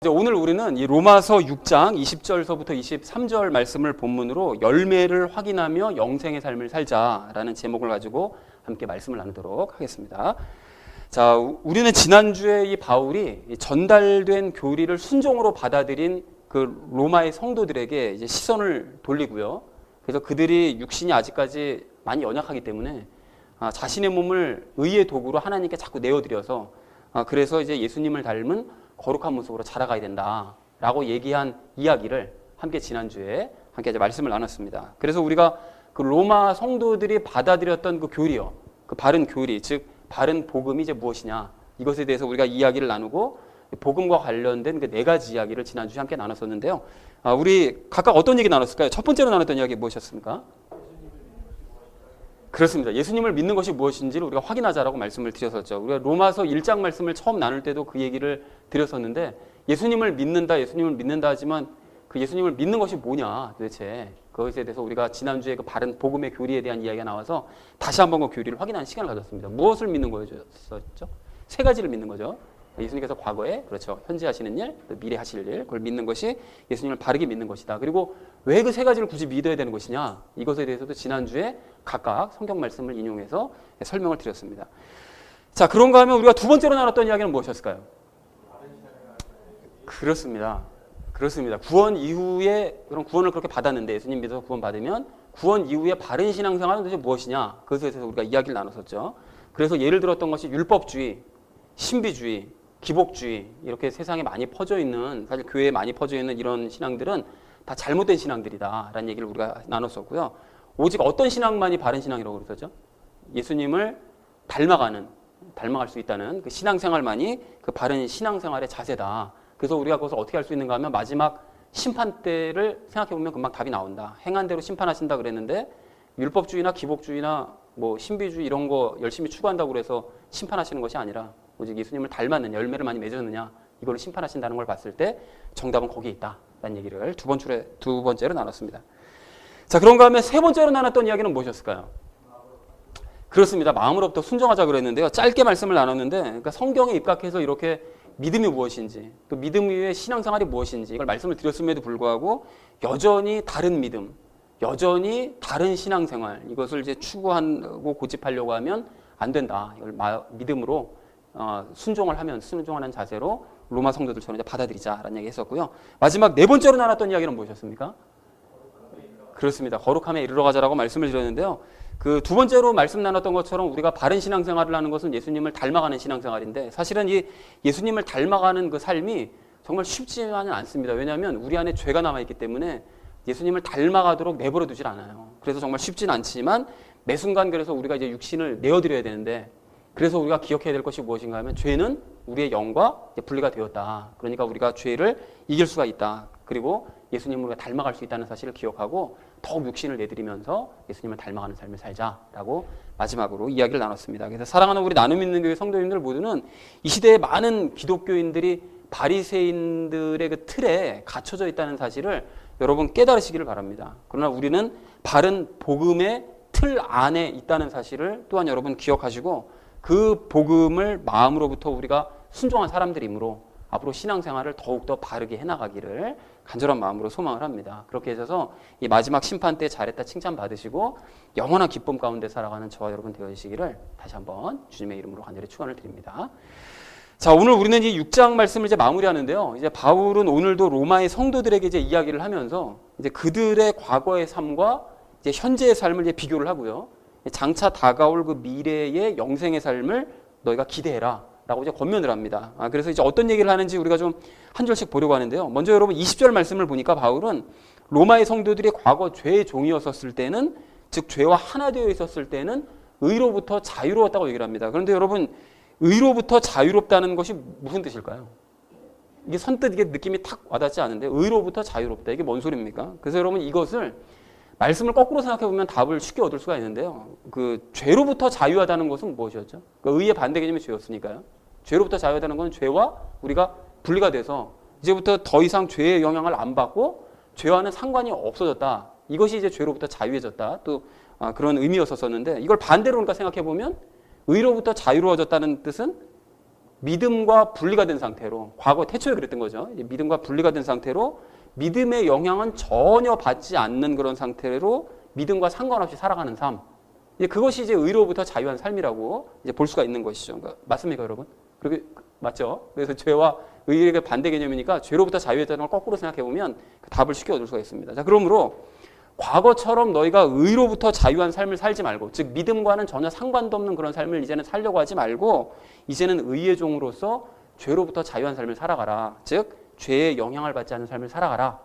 오늘 우리는 이 로마서 6장 20절서부터 23절 말씀을 본문으로 열매를 확인하며 영생의 삶을 살자라는 제목을 가지고 함께 말씀을 나누도록 하겠습니다. 자, 우리는 지난주에 이 바울이 전달된 교리를 순종으로 받아들인 그 로마의 성도들에게 이제 시선을 돌리고요. 그래서 그들이 육신이 아직까지 많이 연약하기 때문에 자신의 몸을 의의 도구로 하나님께 자꾸 내어드려서 그래서 이제 예수님을 닮은 거룩한 모습으로 자라가야 된다라고 얘기한 이야기를 함께 지난주에 함께 이제 말씀을 나눴습니다. 그래서 우리가 그 로마 성도들이 받아들였던 그 교리요, 그 바른 교리, 즉 바른 복음이 이제 무엇이냐, 이것에 대해서 우리가 이야기를 나누고 복음과 관련된 그 네 가지 이야기를 지난주에 함께 나눴었는데요. 우리 각각 어떤 얘기 나눴을까요? 첫 번째로 나눴던 이야기 무엇이었습니까? 그렇습니다. 예수님을 믿는 것이 무엇인지를 우리가 확인하자라고 말씀을 드렸었죠. 우리가 로마서 1장 말씀을 처음 나눌 때도 그 얘기를 드렸었는데, 예수님을 믿는다 하지만 그 예수님을 믿는 것이 뭐냐 도대체, 그것에 대해서 우리가 지난주에 그 바른 복음의 교리에 대한 이야기가 나와서 다시 한번 그 교리를 확인하는 시간을 가졌습니다. 무엇을 믿는 거였죠? 세 가지를 믿는 거죠. 예수님께서 과거에, 그렇죠, 현재 하시는 일, 또 미래 하실 일, 그걸 믿는 것이 예수님을 바르게 믿는 것이다. 그리고 왜 그 세 가지를 굳이 믿어야 되는 것이냐, 이것에 대해서도 지난주에 각각 성경 말씀을 인용해서 설명을 드렸습니다. 자, 그런가 하면 우리가 두 번째로 나눴던 이야기는 무엇이었을까요? 그렇습니다. 구원 이후에, 그런 구원을 그렇게 받았는데, 예수님 믿어서 구원 받으면 구원 이후에 바른 신앙생활은 도대체 무엇이냐, 그것에 대해서 우리가 이야기를 나눴었죠. 그래서 예를 들었던 것이 율법주의, 신비주의, 기복주의, 이렇게 세상에 많이 퍼져 있는, 사실 교회에 많이 퍼져 있는 이런 신앙들은 다 잘못된 신앙들이다 라는 얘기를 우리가 나눴었고요. 오직 어떤 신앙만이 바른 신앙이라고 그랬었죠? 예수님을 닮아갈 수 있다는 그 신앙생활만이 그 바른 신앙생활의 자세다. 그래서 우리가 그것을 어떻게 할 수 있는가 하면 마지막 심판 때를 생각해보면 금방 답이 나온다. 행한 대로 심판하신다 그랬는데, 율법주의나 기복주의나 뭐 신비주의 이런 거 열심히 추구한다고 그래서 심판하시는 것이 아니라 오직 예수님을 닮았느냐, 열매를 많이 맺었느냐, 이걸 심판하신다는 걸 봤을 때 정답은 거기에 있다라는 얘기를 두 번째로 나눴습니다. 자, 그런가 하면 세 번째로 나눴던 이야기는 무엇이었을까요? 그렇습니다. 마음으로부터 순종하자 그랬는데요. 짧게 말씀을 나눴는데, 그러니까 성경에 입각해서 이렇게 믿음이 무엇인지, 또 믿음 위에 신앙생활이 무엇인지 이걸 말씀을 드렸음에도 불구하고 여전히 다른 믿음, 여전히 다른 신앙생활, 이것을 이제 추구하고 고집하려고 하면 안 된다. 이걸 믿음으로 순종하는 자세로 로마 성도들처럼 이제 받아들이자라는 얘기 했었고요. 마지막 네 번째로 나눴던 이야기는 무엇이었습니까? 그렇습니다. 거룩함에 이르러 가자라고 말씀을 드렸는데요. 그 두 번째로 말씀 나눴던 것처럼 우리가 바른 신앙생활을 하는 것은 예수님을 닮아가는 신앙생활인데, 사실은 이 예수님을 닮아가는 그 삶이 정말 쉽지만은 않습니다. 왜냐하면 우리 안에 죄가 남아있기 때문에 예수님을 닮아가도록 내버려 두질 않아요. 그래서 정말 쉽진 않지만 매 순간, 그래서 우리가 이제 육신을 내어드려야 되는데, 그래서 우리가 기억해야 될 것이 무엇인가 하면 죄는 우리의 영과 분리가 되었다. 그러니까 우리가 죄를 이길 수가 있다. 그리고 예수님을 우리가 닮아갈 수 있다는 사실을 기억하고 더욱 육신을 내드리면서 예수님을 닮아가는 삶을 살자라고 마지막으로 이야기를 나눴습니다. 그래서 사랑하는 우리 나눔 있는 교회 성도님들 모두는 이 시대에 많은 기독교인들이 바리새인들의 그 틀에 갇혀져 있다는 사실을 여러분 깨달으시기를 바랍니다. 그러나 우리는 바른 복음의 틀 안에 있다는 사실을 또한 여러분 기억하시고, 그 복음을 마음으로부터 우리가 순종한 사람들이므로 앞으로 신앙생활을 더욱더 바르게 해나가기를 간절한 마음으로 소망을 합니다. 그렇게 해서 이 마지막 심판 때 잘했다 칭찬받으시고 영원한 기쁨 가운데 살아가는 저와 여러분 되어주시기를 다시 한번 주님의 이름으로 간절히 축원을 드립니다. 자, 오늘 우리는 이 6장 말씀을 이제 마무리하는데요. 이제 바울은 오늘도 로마의 성도들에게 이제 이야기를 하면서 이제 그들의 과거의 삶과 이제 현재의 삶을 이제 비교를 하고요. 장차 다가올 그 미래의 영생의 삶을 너희가 기대해라 라고 이제 권면을 합니다. 그래서 이제 어떤 얘기를 하는지 우리가 좀 한 절씩 보려고 하는데요. 먼저 여러분 20절 말씀을 보니까 바울은 로마의 성도들이 과거 죄의 종이었었을 때는, 즉 죄와 하나 되어 있었을 때는 의로부터 자유로웠다고 얘기를 합니다. 그런데 여러분, 의로부터 자유롭다는 것이 무슨 뜻일까요? 이게 선뜻 이게 느낌이 탁 와닿지 않은데, 의로부터 자유롭다, 이게 뭔 소리입니까? 그래서 여러분 이것을 말씀을 거꾸로 생각해 보면 답을 쉽게 얻을 수가 있는데요. 그 죄로부터 자유하다는 것은 무엇이었죠? 그 의의 반대 개념이 죄였으니까요. 죄로부터 자유하다는 것은 죄와 우리가 분리가 돼서 이제부터 더 이상 죄의 영향을 안 받고 죄와는 상관이 없어졌다. 이것이 이제 죄로부터 자유해졌다. 또 그런 의미였었는데, 이걸 반대로 그러니까 생각해 보면 의로부터 자유로워졌다는 뜻은 믿음과 분리가 된 상태로, 과거 태초에 그랬던 거죠. 이제 믿음과 분리가 된 상태로 믿음의 영향은 전혀 받지 않는 그런 상태로 믿음과 상관없이 살아가는 삶. 이제 그것이 이제 의로부터 자유한 삶이라고 이제 볼 수가 있는 것이죠. 그러니까 맞습니까, 여러분? 그렇게 맞죠? 그래서 죄와 의의 반대 개념이니까 죄로부터 자유했다는 걸 거꾸로 생각해 보면 그 답을 쉽게 얻을 수가 있습니다. 자, 그러므로 과거처럼 너희가 의로부터 자유한 삶을 살지 말고, 즉 믿음과는 전혀 상관도 없는 그런 삶을 이제는 살려고 하지 말고, 이제는 의의 종으로서 죄로부터 자유한 삶을 살아가라. 즉 죄의 영향을 받지 않는 삶을 살아가라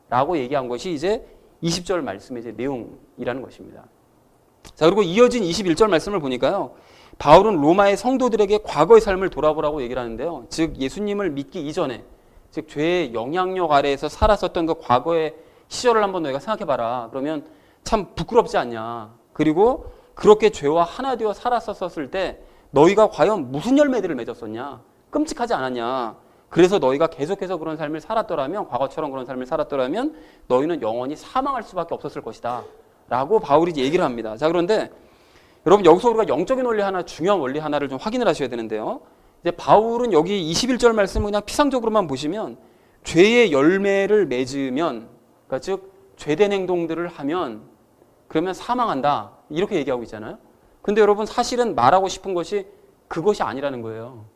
라고 얘기한 것이 이제 20절 말씀의 이제 내용이라는 것입니다. 자, 그리고 이어진 21절 말씀을 보니까요, 바울은 로마의 성도들에게 과거의 삶을 돌아보라고 얘기를 하는데요. 즉 예수님을 믿기 이전에, 즉 죄의 영향력 아래에서 살았었던 그 과거의 시절을 한번 너희가 생각해봐라. 그러면 참 부끄럽지 않냐. 그리고 그렇게 죄와 하나 되어 살았었을 때 너희가 과연 무슨 열매들을 맺었었냐. 끔찍하지 않았냐. 그래서 너희가 계속해서 그런 삶을 살았더라면, 과거처럼 그런 삶을 살았더라면 너희는 영원히 사망할 수밖에 없었을 것이다 라고 바울이 이제 얘기를 합니다. 자, 그런데 여러분 여기서 우리가 영적인 원리 하나, 중요한 원리 하나를 좀 확인을 하셔야 되는데요. 이제 바울은 여기 21절 말씀을 그냥 피상적으로만 보시면 죄의 열매를 맺으면, 그러니까 즉 죄된 행동들을 하면 그러면 사망한다 이렇게 얘기하고 있잖아요. 근데 여러분 사실은 말하고 싶은 것이 그것이 아니라는 거예요.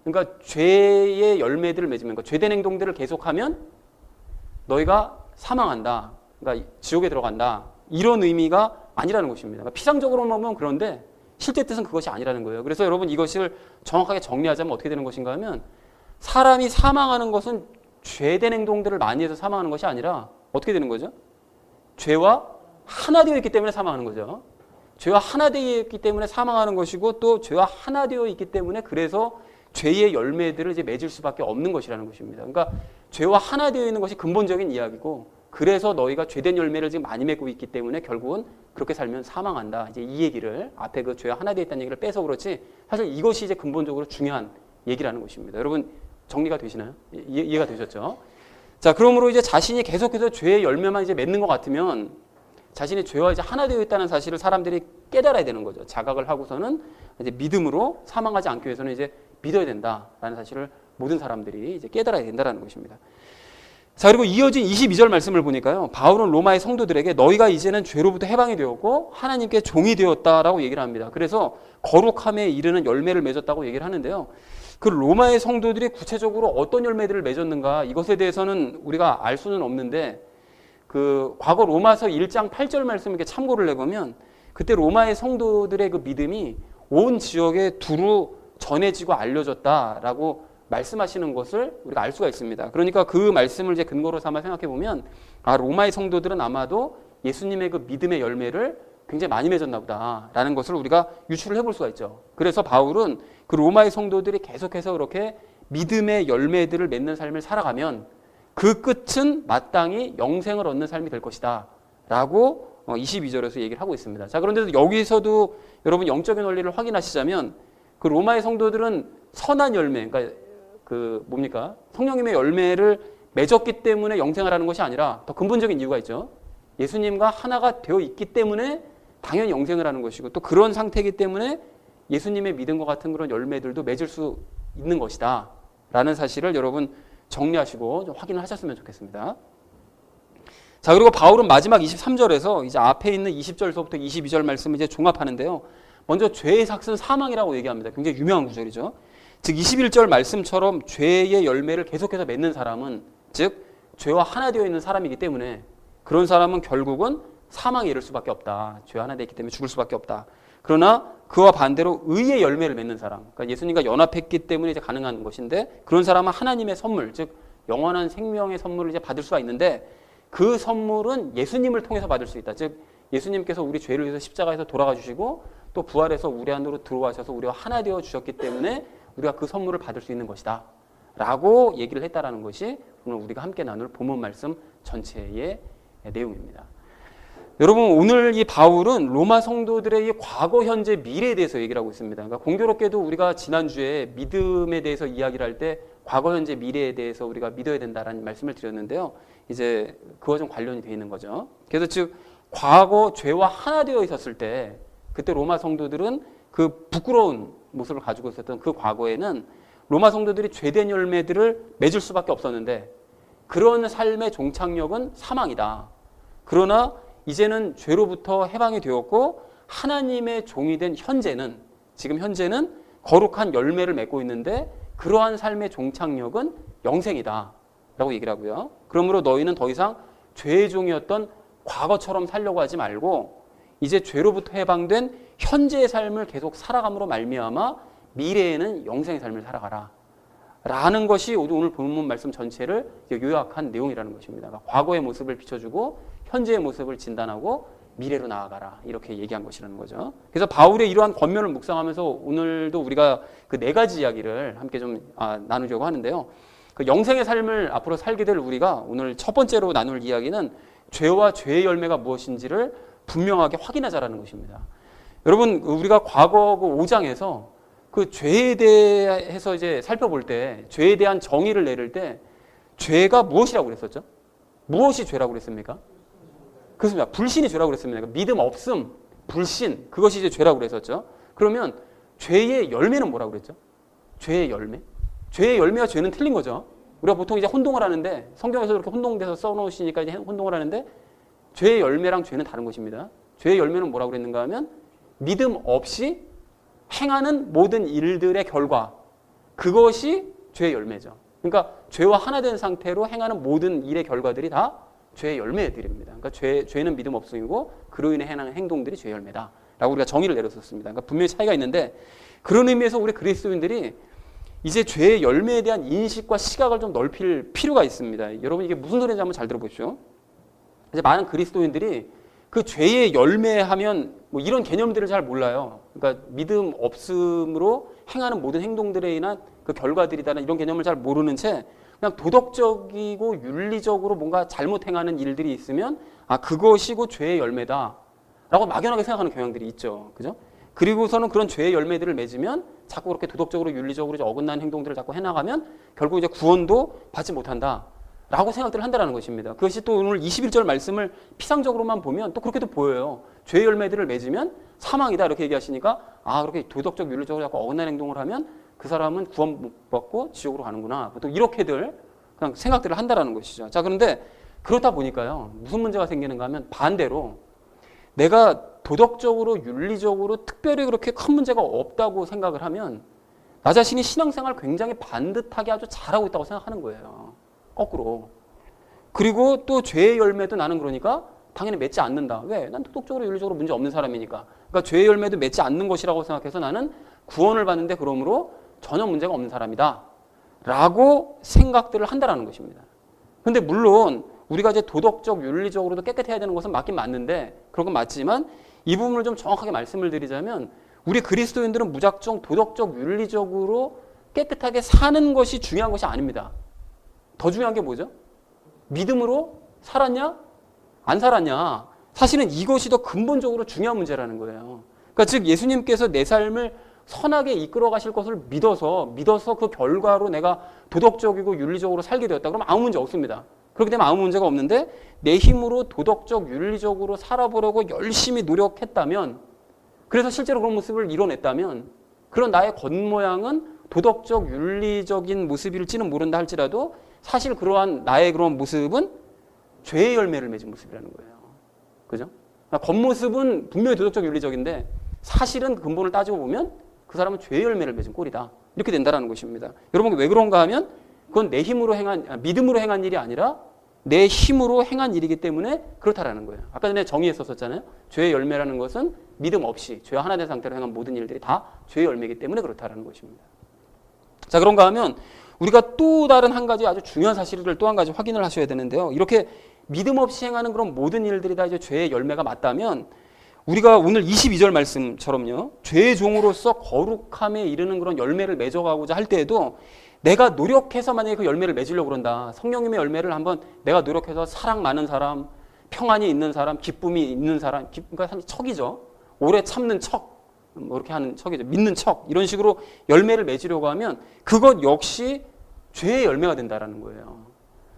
그러니까 죄의 열매들을 맺으면, 그러니까 죄된 행동들을 계속하면 너희가 사망한다, 그러니까 지옥에 들어간다, 이런 의미가 아니라는 것입니다. 그러니까 피상적으로만 보면 그런데 실제 뜻은 그것이 아니라는 거예요. 그래서 여러분 이것을 정확하게 정리하자면 어떻게 되는 것인가 하면, 사람이 사망하는 것은 죄된 행동들을 많이 해서 사망하는 것이 아니라 어떻게 되는 거죠? 죄와 하나 되어 있기 때문에 사망하는 거죠. 죄와 하나 되어 있기 때문에 사망하는 것이고, 또 죄와 하나 되어 있기 때문에 그래서 죄의 열매들을 이제 맺을 수밖에 없는 것이라는 것입니다. 그러니까 죄와 하나 되어 있는 것이 근본적인 이야기고, 그래서 너희가 죄된 열매를 지금 많이 맺고 있기 때문에 결국은 그렇게 살면 사망한다. 이제 이 얘기를 앞에 그 죄와 하나 되어 있다는 얘기를 빼서 그렇지, 사실 이것이 이제 근본적으로 중요한 얘기라는 것입니다. 여러분 정리가 되시나요? 이해가 되셨죠? 자, 그러므로 이제 자신이 계속해서 죄의 열매만 이제 맺는 것 같으면 자신이 죄와 이제 하나 되어 있다는 사실을 사람들이 깨달아야 되는 거죠. 자각을 하고서는 이제 믿음으로 사망하지 않기 위해서는 이제 믿어야 된다라는 사실을 모든 사람들이 이제 깨달아야 된다는 것입니다. 자, 그리고 이어진 22절 말씀을 보니까요, 바울은 로마의 성도들에게 너희가 이제는 죄로부터 해방이 되었고 하나님께 종이 되었다라고 얘기를 합니다. 그래서 거룩함에 이르는 열매를 맺었다고 얘기를 하는데요. 그 로마의 성도들이 구체적으로 어떤 열매들을 맺었는가, 이것에 대해서는 우리가 알 수는 없는데, 그 과거 로마서 1장 8절 말씀 이렇게 참고를 해보면 그때 로마의 성도들의 그 믿음이 온 지역에 두루 전해지고 알려졌다라고 말씀하시는 것을 우리가 알 수가 있습니다. 그러니까 그 말씀을 이제 근거로 삼아 생각해 보면, 아, 로마의 성도들은 아마도 예수님의 그 믿음의 열매를 굉장히 많이 맺었나 보다라는 것을 우리가 유추를 해볼 수가 있죠. 그래서 바울은 그 로마의 성도들이 계속해서 그렇게 믿음의 열매들을 맺는 삶을 살아가면 그 끝은 마땅히 영생을 얻는 삶이 될 것이다 라고 22절에서 얘기를 하고 있습니다. 자, 그런데 여기서도 여러분 영적인 원리를 확인하시자면, 그 로마의 성도들은 선한 열매, 그러니까 그 뭡니까? 성령님의 열매를 맺었기 때문에 영생을 하는 것이 아니라 더 근본적인 이유가 있죠. 예수님과 하나가 되어 있기 때문에 당연히 영생을 하는 것이고, 또 그런 상태이기 때문에 예수님의 믿음과 같은 그런 열매들도 맺을 수 있는 것이다 라는 사실을 여러분 정리하시고 좀 확인을 하셨으면 좋겠습니다. 자, 그리고 바울은 마지막 23절에서 이제 앞에 있는 20절서부터 22절 말씀을 이제 종합하는데요. 먼저 죄의 삭은 사망이라고 얘기합니다. 굉장히 유명한 구절이죠. 즉 21절 말씀처럼 죄의 열매를 계속해서 맺는 사람은, 즉 죄와 하나 되어 있는 사람이기 때문에 그런 사람은 결국은 사망에 이를 수밖에 없다. 죄와 하나 되어 있기 때문에 죽을 수밖에 없다. 그러나 그와 반대로 의의 열매를 맺는 사람, 그러니까 예수님과 연합했기 때문에 이제 가능한 것인데, 그런 사람은 하나님의 선물, 즉 영원한 생명의 선물을 이제 받을 수가 있는데, 그 선물은 예수님을 통해서 받을 수 있다. 즉 예수님께서 우리 죄를 위해서 십자가에서 돌아가 주시고 또 부활해서 우리 안으로 들어와셔서 우리와 하나 되어 주셨기 때문에 우리가 그 선물을 받을 수 있는 것이다 라고 얘기를 했다라는 것이 오늘 우리가 함께 나눌 본문 말씀 전체의 내용입니다. 여러분, 오늘 이 바울은 로마 성도들의 이 과거, 현재, 미래에 대해서 얘기를 하고 있습니다. 그러니까 공교롭게도 우리가 지난주에 믿음에 대해서 이야기를 할 때 과거, 현재, 미래에 대해서 우리가 믿어야 된다라는 말씀을 드렸는데요. 이제 그와 좀 관련이 되어 있는 거죠. 그래서 즉 과거 죄와 하나 되어 있었을 때, 그때 로마 성도들은 그 부끄러운 모습을 가지고 있었던 그 과거에는 로마 성도들이 죄된 열매들을 맺을 수밖에 없었는데 그런 삶의 종착역은 사망이다. 그러나 이제는 죄로부터 해방이 되었고 하나님의 종이 된 지금 현재는 거룩한 열매를 맺고 있는데 그러한 삶의 종착역은 영생이다 라고 얘기를 하고요. 그러므로 너희는 더 이상 죄의 종이었던 과거처럼 살려고 하지 말고 이제 죄로부터 해방된 현재의 삶을 계속 살아감으로 말미암아 미래에는 영생의 삶을 살아가라 라는 것이 오늘 본문 말씀 전체를 요약한 내용이라는 것입니다. 그러니까 과거의 모습을 비춰주고 현재의 모습을 진단하고 미래로 나아가라 이렇게 얘기한 것이라는 거죠. 그래서 바울의 이러한 권면을 묵상하면서 오늘도 우리가 그 네 가지 이야기를 함께 좀 나누려고 하는데요. 그 영생의 삶을 앞으로 살게 될 우리가 오늘 첫 번째로 나눌 이야기는 죄와 죄의 열매가 무엇인지를 분명하게 확인하자라는 것입니다. 여러분 우리가 과거 그 5장에서 그 죄에 대해서 이제 살펴볼 때 죄에 대한 정의를 내릴 때 죄가 무엇이라고 그랬었죠? 무엇이 죄라고 그랬습니까? 그렇습니다. 불신이 죄라고 그랬습니다. 믿음 없음, 불신 그것이 이제 죄라고 그랬었죠. 그러면 죄의 열매는 뭐라고 그랬죠? 죄의 열매? 죄의 열매와 죄는 틀린 거죠. 우리가 보통 이제 혼동을 하는데 성경에서 이렇게 혼동돼서 써놓으시니까 이제 혼동을 하는데 죄의 열매랑 죄는 다른 것입니다. 죄의 열매는 뭐라고 그랬는가 하면 믿음 없이 행하는 모든 일들의 결과 그것이 죄의 열매죠. 그러니까 죄와 하나 된 상태로 행하는 모든 일의 결과들이 다 죄의 열매들입니다. 그러니까 죄는 믿음 없음이고 그로 인해 행하는 행동들이 죄의 열매다 라고 우리가 정의를 내렸었습니다. 그러니까 분명히 차이가 있는데 그런 의미에서 우리 그리스도인들이 이제 죄의 열매에 대한 인식과 시각을 좀 넓힐 필요가 있습니다. 여러분 이게 무슨 소리인지 한번 잘 들어보십시오. 이제 많은 그리스도인들이 그 죄의 열매 하면 뭐 이런 개념들을 잘 몰라요. 그러니까 믿음 없음으로 행하는 모든 행동들에 인한 그 결과들이다는 이런 개념을 잘 모르는 채 그냥 도덕적이고 윤리적으로 뭔가 잘못 행하는 일들이 있으면 그것이고 죄의 열매다 라고 막연하게 생각하는 경향들이 있죠. 그죠? 그리고서는 그런 죄의 열매들을 맺으면 자꾸 그렇게 도덕적으로 윤리적으로 이제 어긋난 행동들을 자꾸 해나가면 결국 이제 구원도 받지 못한다 라고 생각들을 한다는 것입니다. 그것이 또 오늘 21절 말씀을 피상적으로만 보면 또 그렇게도 보여요. 죄의 열매들을 맺으면 사망이다 이렇게 얘기하시니까 그렇게 도덕적 윤리적으로 자꾸 어긋난 행동을 하면 그 사람은 구원 못 받고 지옥으로 가는구나. 보통 이렇게들 그냥 생각들을 한다는 것이죠. 자, 그런데 그렇다 보니까요. 무슨 문제가 생기는가 하면 반대로 내가 도덕적으로 윤리적으로 특별히 그렇게 큰 문제가 없다고 생각을 하면 나 자신이 신앙생활 굉장히 반듯하게 아주 잘하고 있다고 생각하는 거예요. 거꾸로. 그리고 또 죄의 열매도 나는 그러니까 당연히 맺지 않는다. 왜? 난 도덕적으로 윤리적으로 문제 없는 사람이니까. 그러니까 죄의 열매도 맺지 않는 것이라고 생각해서 나는 구원을 받는데 그러므로 전혀 문제가 없는 사람이다 라고 생각들을 한다는 것입니다. 그런데 물론 우리가 이제 도덕적 윤리적으로도 깨끗해야 되는 것은 맞긴 맞는데 그런 건 맞지만 이 부분을 좀 정확하게 말씀을 드리자면 우리 그리스도인들은 무작정 도덕적 윤리적으로 깨끗하게 사는 것이 중요한 것이 아닙니다. 더 중요한 게 뭐죠? 믿음으로 살았냐? 안 살았냐? 사실은 이것이 더 근본적으로 중요한 문제라는 거예요. 그러니까 즉 예수님께서 내 삶을 선하게 이끌어 가실 것을 믿어서 그 결과로 내가 도덕적이고 윤리적으로 살게 되었다. 그러면 아무 문제 없습니다. 그렇게 되면 아무 문제가 없는데 내 힘으로 도덕적 윤리적으로 살아보려고 열심히 노력했다면 그래서 실제로 그런 모습을 이뤄냈다면 그런 나의 겉모양은 도덕적 윤리적인 모습일지는 모른다 할지라도 사실 그러한 나의 그런 모습은 죄의 열매를 맺은 모습이라는 거예요. 그죠? 그러니까 겉모습은 분명히 도덕적 윤리적인데 사실은 근본을 따지고 보면 그 사람은 죄의 열매를 맺은 꼴이다. 이렇게 된다는 것입니다. 여러분 왜 그런가 하면 그건 내 힘으로 믿음으로 행한 일이 아니라 내 힘으로 행한 일이기 때문에 그렇다라는 거예요. 아까 전에 정의했었잖아요. 죄의 열매라는 것은 믿음 없이 죄와 하나 된 상태로 행한 모든 일들이 다 죄의 열매이기 때문에 그렇다라는 것입니다. 자, 그런가 하면 우리가 또 다른 한 가지 아주 중요한 사실을 또 한 가지 확인을 하셔야 되는데요. 이렇게 믿음 없이 행하는 그런 모든 일들이 다 이제 죄의 열매가 맞다면 우리가 오늘 22절 말씀처럼요. 죄의 종으로서 거룩함에 이르는 그런 열매를 맺어가고자 할 때에도 내가 노력해서 만약에 그 열매를 맺으려고 그런다. 성령님의 열매를 한번 내가 노력해서 사랑 많은 사람, 평안이 있는 사람, 기쁨이 있는 사람, 그러니까 척이죠. 오래 참는 척, 뭐 이렇게 하는 척이죠. 믿는 척 이런 식으로 열매를 맺으려고 하면 그것 역시 죄의 열매가 된다라는 거예요.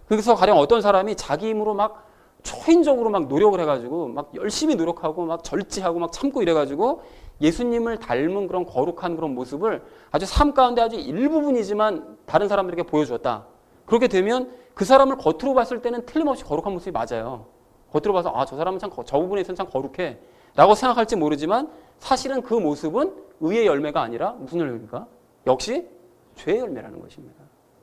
그래서 가령 어떤 사람이 자기 힘으로 막 초인적으로 막 노력을 해가지고 막 열심히 노력하고 막 절제하고 막 참고 이래가지고 예수님을 닮은 그런 거룩한 그런 모습을 아주 삶 가운데 아주 일부분이지만 다른 사람들에게 보여주었다. 그렇게 되면 그 사람을 겉으로 봤을 때는 틀림없이 거룩한 모습이 맞아요. 겉으로 봐서 아, 저 사람은 참 저 부분에 있어서는 참 거룩해 라고 생각할지 모르지만 사실은 그 모습은 의의 열매가 아니라 무슨 열매입니까? 역시 죄의 열매라는 것입니다.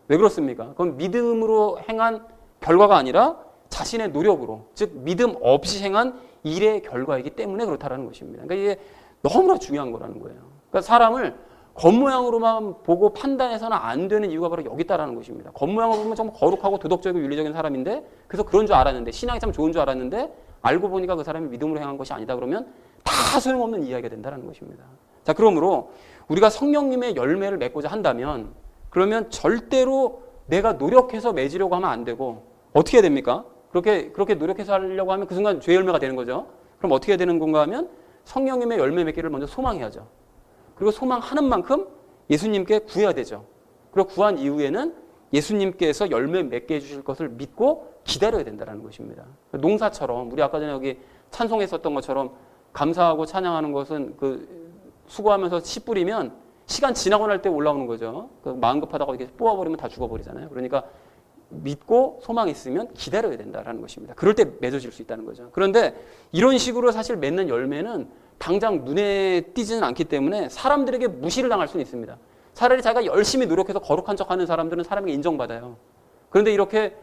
왜 그렇습니까? 그건 믿음으로 행한 결과가 아니라 자신의 노력으로, 즉 믿음 없이 행한 일의 결과이기 때문에 그렇다는 것입니다. 그러니까 이게 너무나 중요한 거라는 거예요. 그러니까 사람을 겉모양으로만 보고 판단해서는 안 되는 이유가 바로 여기 있다는 것입니다. 겉모양으로 보면 정말 거룩하고 도덕적이고 윤리적인 사람인데 그래서 그런 줄 알았는데 신앙이 참 좋은 줄 알았는데 알고 보니까 그 사람이 믿음으로 행한 것이 아니다 그러면 다 소용없는 이야기가 된다는 것입니다. 자, 그러므로 우리가 성령님의 열매를 맺고자 한다면 그러면 절대로 내가 노력해서 맺으려고 하면 안 되고 어떻게 해야 됩니까? 그렇게 노력해서 하려고 하면 그 순간 죄 열매가 되는 거죠. 그럼 어떻게 해야 되는 건가 하면 성령님의 열매 맺기를 먼저 소망해야죠. 그리고 소망하는 만큼 예수님께 구해야 되죠. 그리고 구한 이후에는 예수님께서 열매 맺게 해주실 것을 믿고 기다려야 된다는 것입니다. 농사처럼 우리 아까 전에 여기 찬송했었던 것처럼 감사하고 찬양하는 것은 그 수고하면서 씨 뿌리면 시간 지나고 날 때 올라오는 거죠. 그 마음 급하다고 이렇게 뽑아버리면 다 죽어버리잖아요. 그러니까 믿고 소망이 있으면 기다려야 된다는 것입니다. 그럴 때 맺어질 수 있다는 거죠. 그런데 이런 식으로 사실 맺는 열매는 당장 눈에 띄지는 않기 때문에 사람들에게 무시를 당할 수는 있습니다. 차라리 자기가 열심히 노력해서 거룩한 척하는 사람들은 사람에게 인정받아요. 그런데 이렇게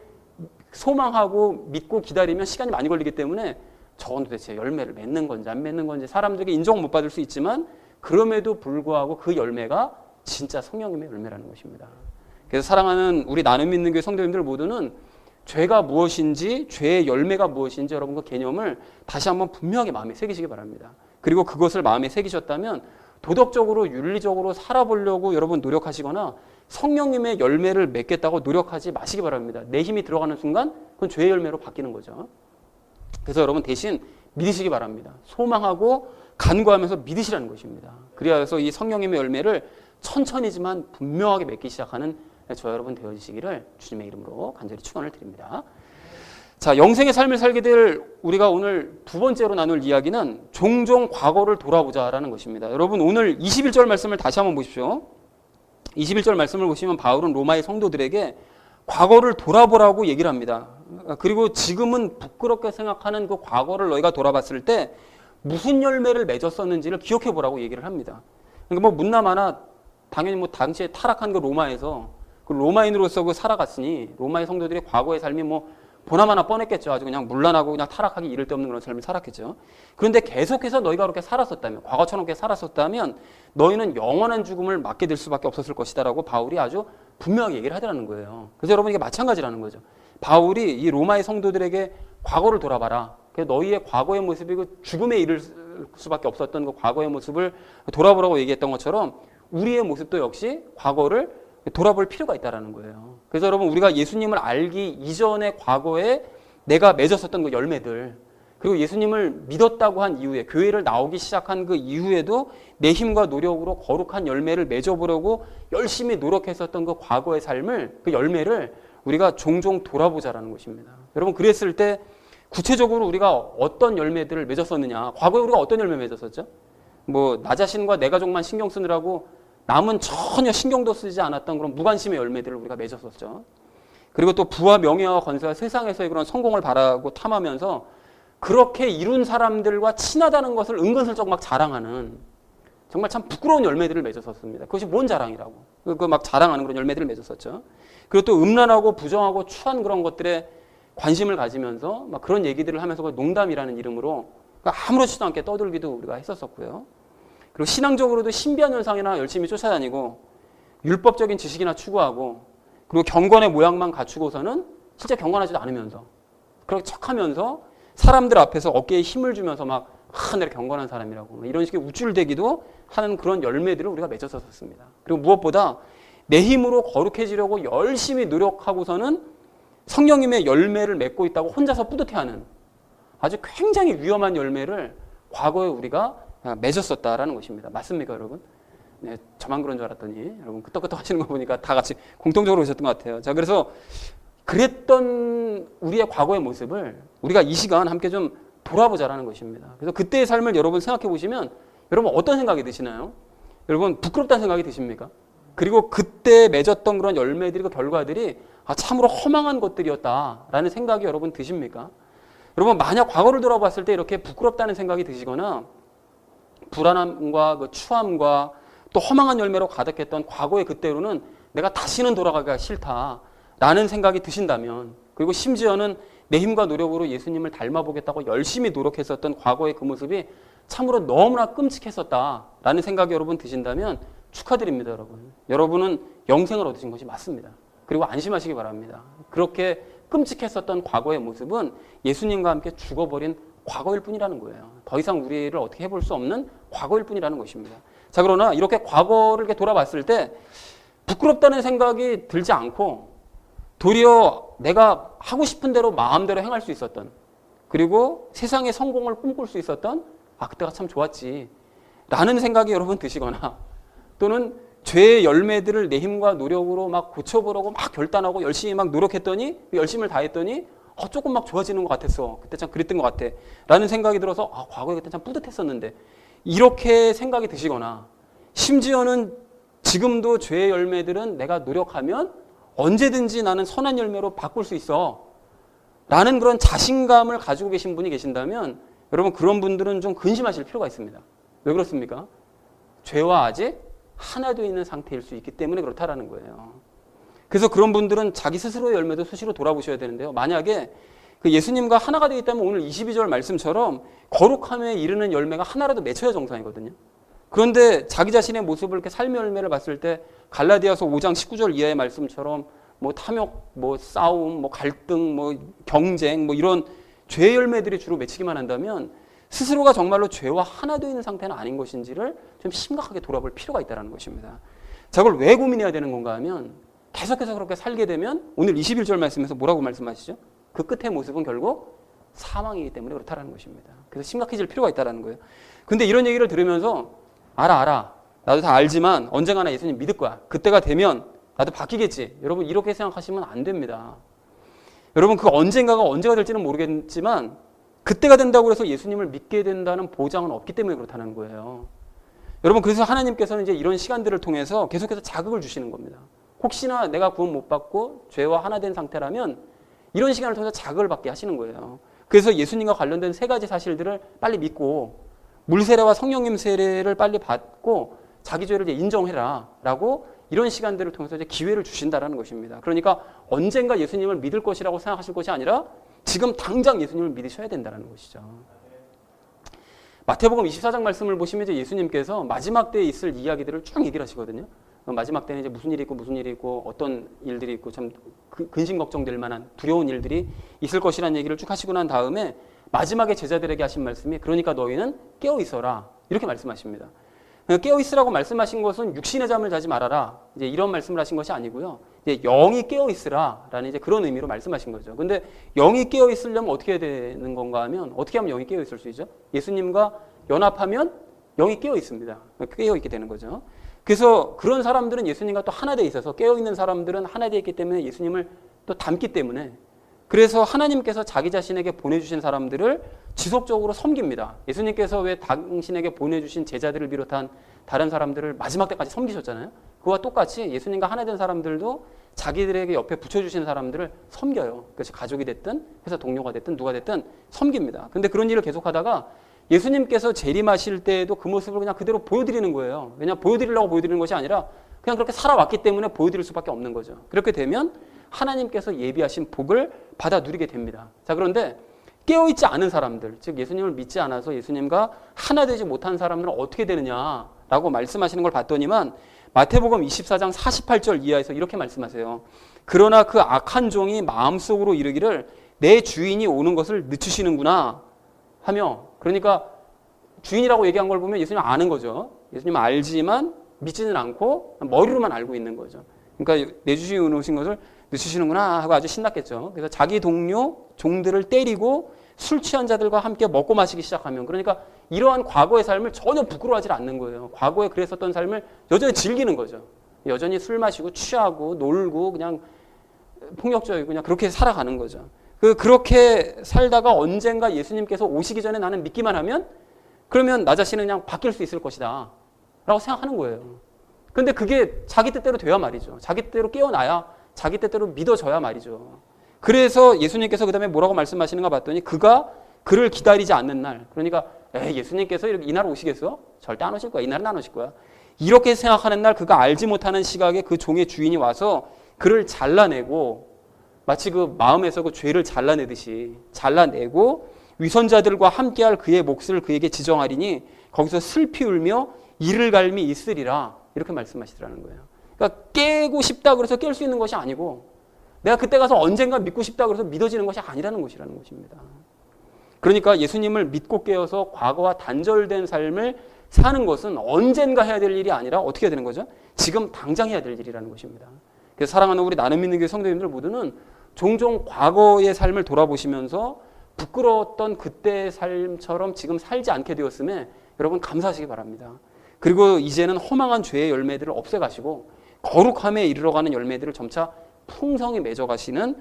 소망하고 믿고 기다리면 시간이 많이 걸리기 때문에 저건 도대체 열매를 맺는 건지 안 맺는 건지 사람들에게 인정을 못 받을 수 있지만 그럼에도 불구하고 그 열매가 진짜 성령님의 열매라는 것입니다. 그래서 사랑하는 우리 나눔 믿는 교회 성도님들 모두는 죄가 무엇인지 죄의 열매가 무엇인지 여러분 그 개념을 다시 한번 분명하게 마음에 새기시기 바랍니다. 그리고 그것을 마음에 새기셨다면 도덕적으로 윤리적으로 살아보려고 여러분 노력하시거나 성령님의 열매를 맺겠다고 노력하지 마시기 바랍니다. 내 힘이 들어가는 순간 그건 죄의 열매로 바뀌는 거죠. 그래서 여러분 대신 믿으시기 바랍니다. 소망하고 간구하면서 믿으시라는 것입니다. 그래서 이 성령님의 열매를 천천히지만 분명하게 맺기 시작하는 저 여러분 되어지시기를 주님의 이름으로 간절히 축원을 드립니다. 자, 영생의 삶을 살게 될 우리가 오늘 두 번째로 나눌 이야기는 종종 과거를 돌아보자라는 것입니다. 여러분 오늘 21절 말씀을 다시 한번 보십시오. 21절 말씀을 보시면 바울은 로마의 성도들에게 과거를 돌아보라고 얘기를 합니다. 그리고 지금은 부끄럽게 생각하는 그 과거를 너희가 돌아봤을 때 무슨 열매를 맺었었는지를 기억해 보라고 얘기를 합니다. 그러니까 뭐 문나마나 당연히 뭐 당시에 타락한 그 로마에서 그 로마인으로서 그 살아갔으니 로마의 성도들의 과거의 삶이 뭐 보나마나 뻔했겠죠. 아주 그냥 문란하고 그냥 타락하기 이를 데 없는 그런 삶을 살았겠죠. 그런데 계속해서 너희가 그렇게 살았었다면, 과거처럼 그렇게 살았었다면 너희는 영원한 죽음을 맞게 될 수밖에 없었을 것이다라고 바울이 아주 분명하게 얘기를 하더라는 거예요. 그래서 여러분 이게 마찬가지라는 거죠. 바울이 이 로마의 성도들에게 과거를 돌아봐라. 너희의 과거의 모습이 그 죽음에 이를 수밖에 없었던 그 과거의 모습을 돌아보라고 얘기했던 것처럼 우리의 모습도 역시 과거를 돌아볼 필요가 있다는 거예요. 그래서 여러분 우리가 예수님을 알기 이전의 과거에 내가 맺었었던 그 열매들 그리고 예수님을 믿었다고 한 이후에 교회를 나오기 시작한 그 이후에도 내 힘과 노력으로 거룩한 열매를 맺어보려고 열심히 노력했었던 그 과거의 삶을 그 열매를 우리가 종종 돌아보자라는 것입니다. 여러분 그랬을 때 구체적으로 우리가 어떤 열매들을 맺었었느냐 과거에 우리가 어떤 열매 맺었었죠? 뭐 나 자신과 내 가족만 신경 쓰느라고 남은 전혀 신경도 쓰지 않았던 그런 무관심의 열매들을 우리가 맺었었죠. 그리고 또 부와 명예와 권세와 세상에서의 그런 성공을 바라고 탐하면서 그렇게 이룬 사람들과 친하다는 것을 은근슬쩍 막 자랑하는 정말 참 부끄러운 열매들을 맺었었습니다. 그것이 뭔 자랑이라고. 그 막 자랑하는 그런 열매들을 맺었었죠. 그리고 또 음란하고 부정하고 추한 그런 것들에 관심을 가지면서 막 그런 얘기들을 하면서 농담이라는 이름으로 아무렇지도 않게 떠들기도 우리가 했었었고요. 그리고 신앙적으로도 신비한 현상이나 열심히 쫓아다니고 율법적인 지식이나 추구하고 그리고 경건의 모양만 갖추고서는 실제 경건하지도 않으면서 그렇게 척하면서 사람들 앞에서 어깨에 힘을 주면서 막 내가 경건한 사람이라고 이런 식의 우쭐대기도 하는 그런 열매들을 우리가 맺었었습니다. 그리고 무엇보다 내 힘으로 거룩해지려고 열심히 노력하고서는 성령님의 열매를 맺고 있다고 혼자서 뿌듯해하는 아주 굉장히 위험한 열매를 과거에 우리가 맺었었다라는 것입니다. 맞습니까, 여러분? 네, 저만 그런 줄 알았더니 여러분 끄떡끄떡 하시는 거 보니까 다 같이 공통적으로 오셨던 것 같아요. 자, 그래서 그랬던 우리의 과거의 모습을 우리가 이 시간 함께 좀 돌아보자라는 것입니다. 그래서 그때의 삶을 여러분 생각해 보시면 여러분 어떤 생각이 드시나요? 여러분 부끄럽다는 생각이 드십니까? 그리고 그때 맺었던 그런 열매들이 그 결과들이 참으로 허망한 것들이었다라는 생각이 여러분 드십니까? 여러분 만약 과거를 돌아봤을 때 이렇게 부끄럽다는 생각이 드시거나 불안함과 그 추함과 또 허망한 열매로 가득했던 과거의 그때로는 내가 다시는 돌아가기가 싫다라는 생각이 드신다면, 그리고 심지어는 내 힘과 노력으로 예수님을 닮아보겠다고 열심히 노력했었던 과거의 그 모습이 참으로 너무나 끔찍했었다라는 생각이 여러분 드신다면 축하드립니다. 여러분은 영생을 얻으신 것이 맞습니다. 그리고 안심하시기 바랍니다. 그렇게 끔찍했었던 과거의 모습은 예수님과 함께 죽어버린 과거일 뿐이라는 거예요. 더 이상 우리를 어떻게 해볼 수 없는 과거일 뿐이라는 것입니다. 자, 그러나 이렇게 과거를 이렇게 돌아봤을 때 부끄럽다는 생각이 들지 않고 도리어 내가 하고 싶은 대로 마음대로 행할 수 있었던, 그리고 세상의 성공을 꿈꿀 수 있었던 그때가 참 좋았지 라는 생각이 여러분 드시거나, 또는 죄의 열매들을 내 힘과 노력으로 막 고쳐보려고 막 결단하고 열심히 막 노력했더니, 열심을 다했더니 조금 막 좋아지는 것 같았어. 그때 참 그랬던 것 같아 라는 생각이 들어서 과거에 그때 참 뿌듯했었는데, 이렇게 생각이 드시거나, 심지어는 지금도 죄의 열매들은 내가 노력하면 언제든지 나는 선한 열매로 바꿀 수 있어 라는 그런 자신감을 가지고 계신 분이 계신다면 여러분 그런 분들은 좀 근심하실 필요가 있습니다. 왜 그렇습니까? 죄와 아직 하나 되어 있는 상태일 수 있기 때문에 그렇다라는 거예요. 그래서 그런 분들은 자기 스스로의 열매도 수시로 돌아보셔야 되는데요. 만약에 그 예수님과 하나가 되어 있다면 오늘 22절 말씀처럼 거룩함에 이르는 열매가 하나라도 맺혀야 정상이거든요. 그런데 자기 자신의 모습을 이렇게 삶의 열매를 봤을 때 갈라디아서 5장 19절 이하의 말씀처럼 뭐 탐욕, 뭐 싸움, 뭐 갈등, 뭐 경쟁, 뭐 이런 죄의 열매들이 주로 맺히기만 한다면 스스로가 정말로 죄와 하나 되어 있는 상태는 아닌 것인지를 좀 심각하게 돌아볼 필요가 있다는 것입니다. 자, 그걸 왜 고민해야 되는 건가 하면 계속해서 그렇게 살게 되면 오늘 21절 말씀에서 뭐라고 말씀하시죠? 그 끝의 모습은 결국 사망이기 때문에 그렇다는 것입니다. 그래서 심각해질 필요가 있다는 거예요. 근데 이런 얘기를 들으면서 알아. 나도 다 알지만 언젠가나 예수님 믿을 거야. 그때가 되면 나도 바뀌겠지. 여러분 이렇게 생각하시면 안 됩니다. 여러분 그 언젠가가 언제가 될지는 모르겠지만 그때가 된다고 해서 예수님을 믿게 된다는 보장은 없기 때문에 그렇다는 거예요. 여러분 그래서 하나님께서는 이제 이런 시간들을 통해서 계속해서 자극을 주시는 겁니다. 혹시나 내가 구원 못 받고 죄와 하나 된 상태라면 이런 시간을 통해서 자극을 받게 하시는 거예요. 그래서 예수님과 관련된 세 가지 사실들을 빨리 믿고 물세례와 성령님 세례를 빨리 받고 자기 죄를 이제 인정해라 라고 이런 시간들을 통해서 이제 기회를 주신다라는 것입니다. 그러니까 언젠가 예수님을 믿을 것이라고 생각하실 것이 아니라 지금 당장 예수님을 믿으셔야 된다는 것이죠. 마태복음 24장 말씀을 보시면 이제 예수님께서 마지막 때에 있을 이야기들을 쭉 얘기를 하시거든요. 마지막 때는 이제 무슨 일이 있고 어떤 일들이 있고 참 근심 걱정될 만한 두려운 일들이 있을 것이라는 얘기를 쭉 하시고 난 다음에 마지막에 제자들에게 하신 말씀이 그러니까 너희는 깨어 있어라 이렇게 말씀하십니다. 깨어 있으라고 말씀하신 것은 육신의 잠을 자지 말아라 이제 이런 말씀을 하신 것이 아니고요. 이제 영이 깨어 있으라라는 이제 그런 의미로 말씀하신 거죠. 근데 영이 깨어 있으려면 어떻게 해야 되는 건가 하면 어떻게 하면 영이 깨어 있을 수 있죠? 예수님과 연합하면 영이 깨어 있습니다. 깨어 있게 되는 거죠. 그래서 그런 사람들은 예수님과 또 하나 되어 있어서 깨어 있는 사람들은 하나 되어 있기 때문에 예수님을 또 닮기 때문에 그래서 하나님께서 자기 자신에게 보내주신 사람들을 지속적으로 섬깁니다. 예수님께서 왜 당신에게 보내주신 제자들을 비롯한 다른 사람들을 마지막 때까지 섬기셨잖아요. 그와 똑같이 예수님과 하나 된 사람들도 자기들에게 옆에 붙여주신 사람들을 섬겨요. 그래서 가족이 됐든 회사 동료가 됐든 누가 됐든 섬깁니다. 근데 그런 일을 계속하다가 예수님께서 재림하실 때에도 그 모습을 그냥 그대로 보여드리는 거예요. 왜냐 보여드리려고 보여드리는 것이 아니라 그냥 그렇게 살아왔기 때문에 보여드릴 수밖에 없는 거죠. 그렇게 되면 하나님께서 예비하신 복을 받아 누리게 됩니다. 자, 그런데 깨어있지 않은 사람들, 즉 예수님을 믿지 않아서 예수님과 하나 되지 못한 사람들은 어떻게 되느냐라고 말씀하시는 걸 봤더니만 마태복음 24장 48절 이하에서 이렇게 말씀하세요. 그러나 그 악한 종이 마음속으로 이르기를 내 주인이 오는 것을 늦추시는구나 하며, 그러니까 주인이라고 얘기한 걸 보면 예수님 아는 거죠. 예수님 알지만 믿지는 않고 머리로만 알고 있는 거죠. 그러니까 내 주인이 오신 것을 늦추시는구나 하고 아주 신났겠죠. 그래서 자기 동료 종들을 때리고 술 취한 자들과 함께 먹고 마시기 시작하면, 그러니까 이러한 과거의 삶을 전혀 부끄러워하지 않는 거예요. 과거에 그랬었던 삶을 여전히 즐기는 거죠. 여전히 술 마시고 취하고 놀고 그냥 폭력적이고 그냥 그렇게 살아가는 거죠. 그렇게 살다가 언젠가 예수님께서 오시기 전에 나는 믿기만 하면 그러면 나 자신은 그냥 바뀔 수 있을 것이다 라고 생각하는 거예요. 근데 그게 자기 뜻대로 돼야 말이죠. 자기 뜻대로 깨어나야 자기 뜻대로 믿어져야 말이죠. 그래서 예수님께서 그 다음에 뭐라고 말씀하시는가 봤더니 그가 그를 기다리지 않는 날, 그러니까 예수님께서 이날 오시겠어? 절대 안 오실 거야. 이날은 안 오실 거야. 이렇게 생각하는 날 그가 알지 못하는 시각에 그 종의 주인이 와서 그를 잘라내고 마치 그 마음에서 그 죄를 잘라내듯이 잘라내고 위선자들과 함께할 그의 몫을 그에게 지정하리니 거기서 슬피 울며 이를 갈미 있으리라 이렇게 말씀하시더라는 거예요. 그러니까 깨고 싶다 그래서 깰 수 있는 것이 아니고 내가 그때 가서 언젠가 믿고 싶다 그래서 믿어지는 것이 아니라는 것입니다. 그러니까 예수님을 믿고 깨어서 과거와 단절된 삶을 사는 것은 언젠가 해야 될 일이 아니라 어떻게 해야 되는 거죠? 지금 당장 해야 될 일이라는 것입니다. 그래서 사랑하는 우리 나눔 믿는 교회 성도님들 모두는 종종 과거의 삶을 돌아보시면서 부끄러웠던 그때의 삶처럼 지금 살지 않게 되었음에 여러분 감사하시기 바랍니다. 그리고 이제는 허망한 죄의 열매들을 없애가시고 거룩함에 이르러가는 열매들을 점차 풍성히 맺어가시는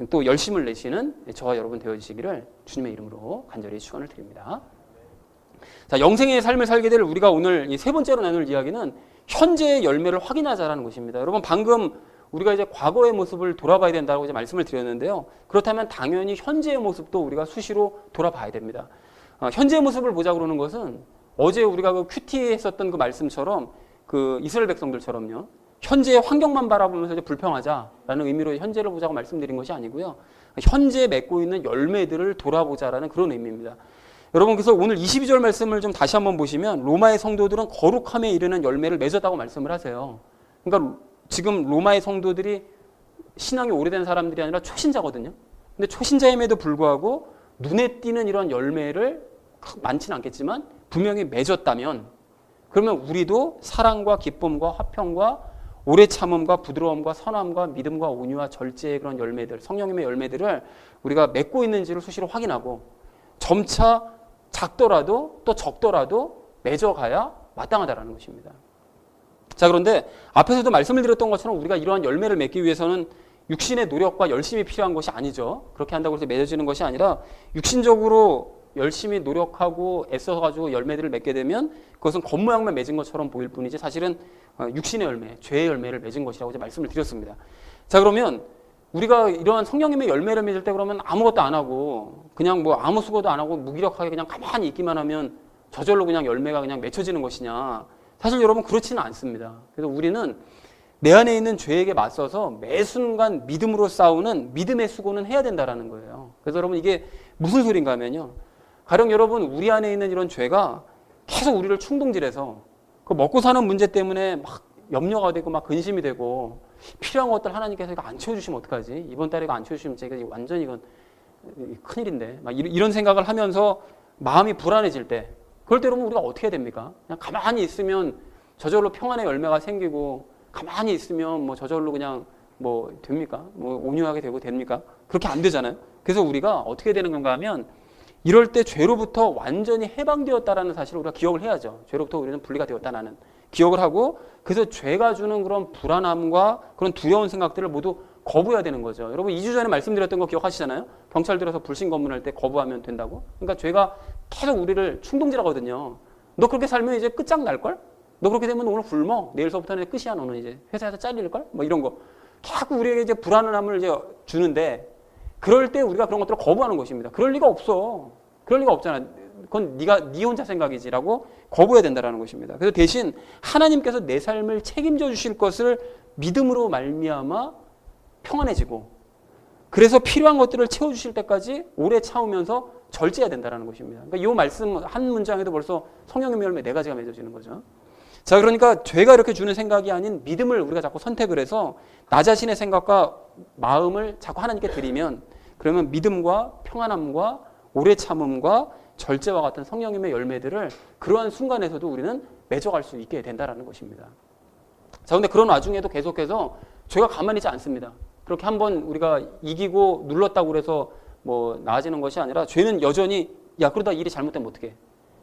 또 열심을 내시는 저와 여러분 되어주시기를 주님의 이름으로 간절히 축원을 드립니다. 자, 영생의 삶을 살게 될 우리가 오늘 이 세 번째로 나눌 이야기는 현재의 열매를 확인하자라는 것입니다. 여러분 방금 우리가 이제 과거의 모습을 돌아봐야 된다고 이제 말씀을 드렸는데요. 그렇다면 당연히 현재의 모습도 우리가 수시로 돌아봐야 됩니다. 현재의 모습을 보자 그러는 것은 어제 우리가 그 큐티 했었던 그 말씀처럼 그 이스라엘 백성들처럼요. 현재의 환경만 바라보면서 이제 불평하자라는 의미로 현재를 보자고 말씀드린 것이 아니고요. 현재 맺고 있는 열매들을 돌아보자라는 그런 의미입니다. 여러분 그래서 오늘 22절 말씀을 좀 다시 한번 보시면 로마의 성도들은 거룩함에 이르는 열매를 맺었다고 말씀을 하세요. 그러니까 지금 로마의 성도들이 신앙이 오래된 사람들이 아니라 초신자거든요. 근데 초신자임에도 불구하고 눈에 띄는 이런 열매를 많지는 않겠지만 분명히 맺었다면 그러면 우리도 사랑과 기쁨과 화평과 오래 참음과 부드러움과 선함과 믿음과 온유와 절제의 그런 열매들, 성령님의 열매들을 우리가 맺고 있는지를 수시로 확인하고 점차 작더라도 또 적더라도 맺어가야 마땅하다라는 것입니다. 자, 그런데 앞에서도 말씀을 드렸던 것처럼 우리가 이러한 열매를 맺기 위해서는 육신의 노력과 열심이 필요한 것이 아니죠. 그렇게 한다고 해서 맺어지는 것이 아니라 육신적으로 열심히 노력하고 애써가지고 열매들을 맺게 되면 그것은 겉모양만 맺은 것처럼 보일 뿐이지 사실은 육신의 열매, 죄의 열매를 맺은 것이라고 이제 말씀을 드렸습니다. 자, 그러면 우리가 이러한 성령님의 열매를 맺을 때 그러면 아무것도 안 하고 그냥 뭐 아무 수고도 안 하고 무기력하게 그냥 가만히 있기만 하면 저절로 그냥 열매가 그냥 맺혀지는 것이냐? 사실 여러분 그렇지는 않습니다. 그래서 우리는 내 안에 있는 죄에게 맞서서 매 순간 믿음으로 싸우는 믿음의 수고는 해야 된다라는 거예요. 그래서 여러분 이게 무슨 소린가 하면요. 가령 여러분 우리 안에 있는 이런 죄가 계속 우리를 충동질해서 그 먹고 사는 문제 때문에 막 염려가 되고 막 근심이 되고 필요한 것들 하나님께서 이거 안 채워주시면 어떡하지? 이번 달에 이거 안 채워주시면 제가 완전히 이건 큰일인데 막 이런 생각을 하면서 마음이 불안해질 때 그럴 때 여러분 우리가 어떻게 해야 됩니까? 그냥 가만히 있으면 저절로 평안의 열매가 생기고 가만히 있으면 뭐 저절로 그냥 뭐 됩니까? 뭐 온유하게 되고 됩니까? 그렇게 안 되잖아요. 그래서 우리가 어떻게 되는 건가 하면 이럴 때 죄로부터 완전히 해방되었다라는 사실을 우리가 기억을 해야죠. 죄로부터 우리는 분리가 되었다는 기억을 하고 그래서 죄가 주는 그런 불안함과 그런 두려운 생각들을 모두 거부해야 되는 거죠. 여러분 2주 전에 말씀드렸던 거 기억하시잖아요. 경찰 들어서 불신 검문할 때 거부하면 된다고. 그러니까 죄가 계속 우리를 충동질하거든요. 너 그렇게 살면 이제 끝장날걸? 너 그렇게 되면 오늘 굶어. 내일서부터는 끝이야. 너는 이제 회사에서 잘릴걸? 뭐 이런 거. 자꾸 우리에게 이제 불안함을 이제 주는데 그럴 때 우리가 그런 것들을 거부하는 것입니다. 그럴 리가 없어. 그럴 리가 없잖아. 그건 네 혼자 생각이지라고 거부해야 된다는 것입니다. 그래서 대신 하나님께서 내 삶을 책임져 주실 것을 믿음으로 말미암아 평안해지고 그래서 필요한 것들을 채워주실 때까지 오래 참으면서 절제해야 된다는 것입니다. 그러니까 이 말씀 한 문장에도 벌써 성령님의 열매 4가지가 맺어지는 거죠. 자, 그러니까 죄가 이렇게 주는 생각이 아닌 믿음을 우리가 자꾸 선택을 해서 나 자신의 생각과 마음을 자꾸 하나님께 드리면 그러면 믿음과 평안함과 오래 참음과 절제와 같은 성령님의 열매들을 그러한 순간에서도 우리는 맺어갈 수 있게 된다는 것입니다. 자, 근데 그런 와중에도 계속해서 죄가 가만히 있지 않습니다. 그렇게 한번 우리가 이기고 눌렀다고 그래서 뭐 나아지는 것이 아니라 죄는 여전히 야 그러다 일이 잘못되면 어떡해?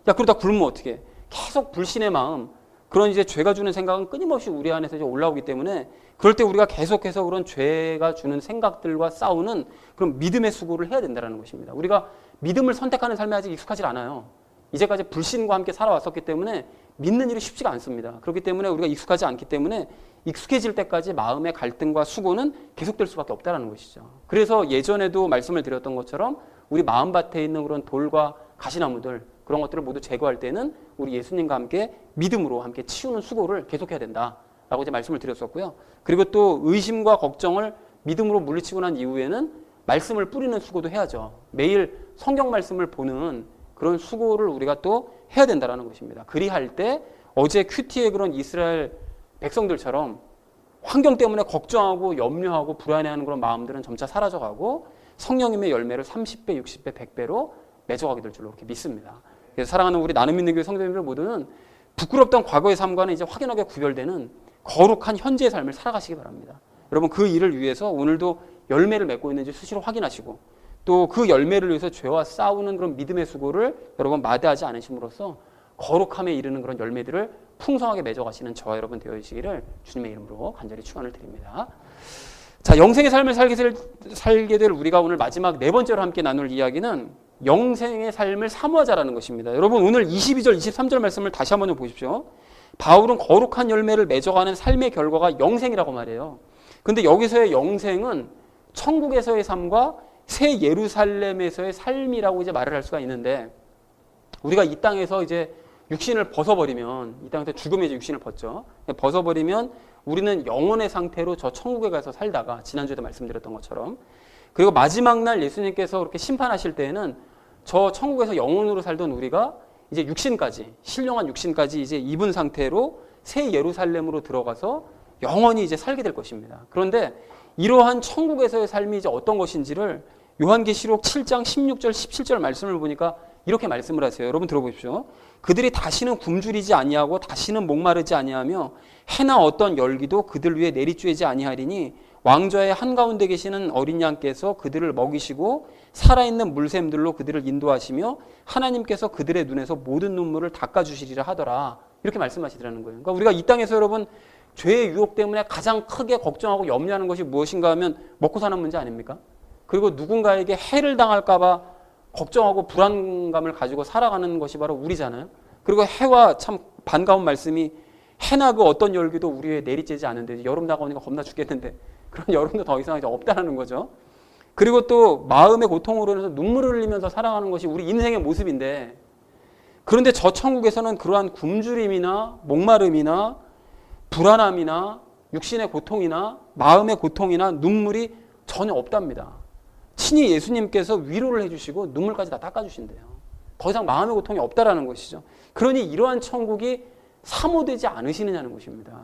야 그러다 굶으면 어떡해? 계속 불신의 마음, 그런 이제 죄가 주는 생각은 끊임없이 우리 안에서 이제 올라오기 때문에 그럴 때 우리가 계속해서 그런 죄가 주는 생각들과 싸우는 그런 믿음의 수고를 해야 된다는 것입니다. 우리가 믿음을 선택하는 삶에 아직 익숙하지 않아요. 이제까지 불신과 함께 살아왔었기 때문에 믿는 일이 쉽지가 않습니다. 그렇기 때문에 우리가 익숙하지 않기 때문에 익숙해질 때까지 마음의 갈등과 수고는 계속될 수밖에 없다는 것이죠. 그래서 예전에도 말씀을 드렸던 것처럼 우리 마음밭에 있는 그런 돌과 가시나무들 그런 것들을 모두 제거할 때는 우리 예수님과 함께 믿음으로 함께 치우는 수고를 계속해야 된다라고 이제 말씀을 드렸었고요. 그리고 또 의심과 걱정을 믿음으로 물리치고 난 이후에는 말씀을 뿌리는 수고도 해야죠. 매일 성경 말씀을 보는 그런 수고를 우리가 또 해야 된다는 것입니다. 그리할 때 어제 큐티의 그런 이스라엘 백성들처럼 환경 때문에 걱정하고 염려하고 불안해하는 그런 마음들은 점차 사라져가고 성령님의 열매를 30배, 60배, 100배로 맺어가게 될 줄로 이렇게 믿습니다. 그래서 사랑하는 우리 나눔 믿는 교회 성도님들 모두는 부끄럽던 과거의 삶과는 이제 확연하게 구별되는 거룩한 현재의 삶을 살아가시기 바랍니다. 여러분 그 일을 위해서 오늘도 열매를 맺고 있는지 수시로 확인하시고 또 그 열매를 위해서 죄와 싸우는 그런 믿음의 수고를 여러분 마다하지 않으심으로써 거룩함에 이르는 그런 열매들을 풍성하게 맺어가시는 저와 여러분 되어주시기를 주님의 이름으로 간절히 축원을 드립니다. 자, 영생의 삶을 살게 될 우리가 오늘 마지막 네 번째로 함께 나눌 이야기는 영생의 삶을 사모하자라는 것입니다. 여러분 오늘 22절, 23절 말씀을 다시 한번 보십시오. 바울은 거룩한 열매를 맺어가는 삶의 결과가 영생이라고 말해요. 근데 여기서의 영생은 천국에서의 삶과 새 예루살렘에서의 삶이라고 이제 말을 할 수가 있는데 우리가 이 땅에서 이제 육신을 벗어버리면 이 땅에서 죽음의 이제 육신을 벗죠. 벗어버리면 우리는 영혼의 상태로 저 천국에 가서 살다가 지난주에도 말씀드렸던 것처럼 그리고 마지막 날 예수님께서 그렇게 심판하실 때에는 저 천국에서 영혼으로 살던 우리가 이제 육신까지 신령한 육신까지 이제 입은 상태로 새 예루살렘으로 들어가서 영원히 이제 살게 될 것입니다. 그런데 이러한 천국에서의 삶이 이제 어떤 것인지를 요한계시록 7장 16절 17절 말씀을 보니까 이렇게 말씀을 하세요. 여러분 들어보십시오. 그들이 다시는 굶주리지 아니하고 다시는 목마르지 아니하며 해나 어떤 열기도 그들 위에 내리쬐지 아니하리니 왕좌의 한가운데 계시는 어린 양께서 그들을 먹이시고 살아있는 물샘들로 그들을 인도하시며 하나님께서 그들의 눈에서 모든 눈물을 닦아주시리라 하더라. 이렇게 말씀하시더라는 거예요. 그러니까 우리가 이 땅에서 여러분 죄의 유혹 때문에 가장 크게 걱정하고 염려하는 것이 무엇인가 하면 먹고 사는 문제 아닙니까? 그리고 누군가에게 해를 당할까 봐 걱정하고 불안감을 가지고 살아가는 것이 바로 우리잖아요. 그리고 해와 참 반가운 말씀이 해나 그 어떤 열기도 우리 위에 내리쬐지 않는데 여름 다가오니까 겁나 죽겠는데 그런 여름도 더 이상 이제 없다는 거죠. 그리고 또 마음의 고통으로 인해서 눈물을 흘리면서 살아가는 것이 우리 인생의 모습인데 그런데 저 천국에서는 그러한 굶주림이나 목마름이나 불안함이나 육신의 고통이나 마음의 고통이나 눈물이 전혀 없답니다. 친히 예수님께서 위로를 해주시고 눈물까지 다 닦아주신대요. 더 이상 마음의 고통이 없다라는 것이죠. 그러니 이러한 천국이 사모되지 않으시느냐는 것입니다.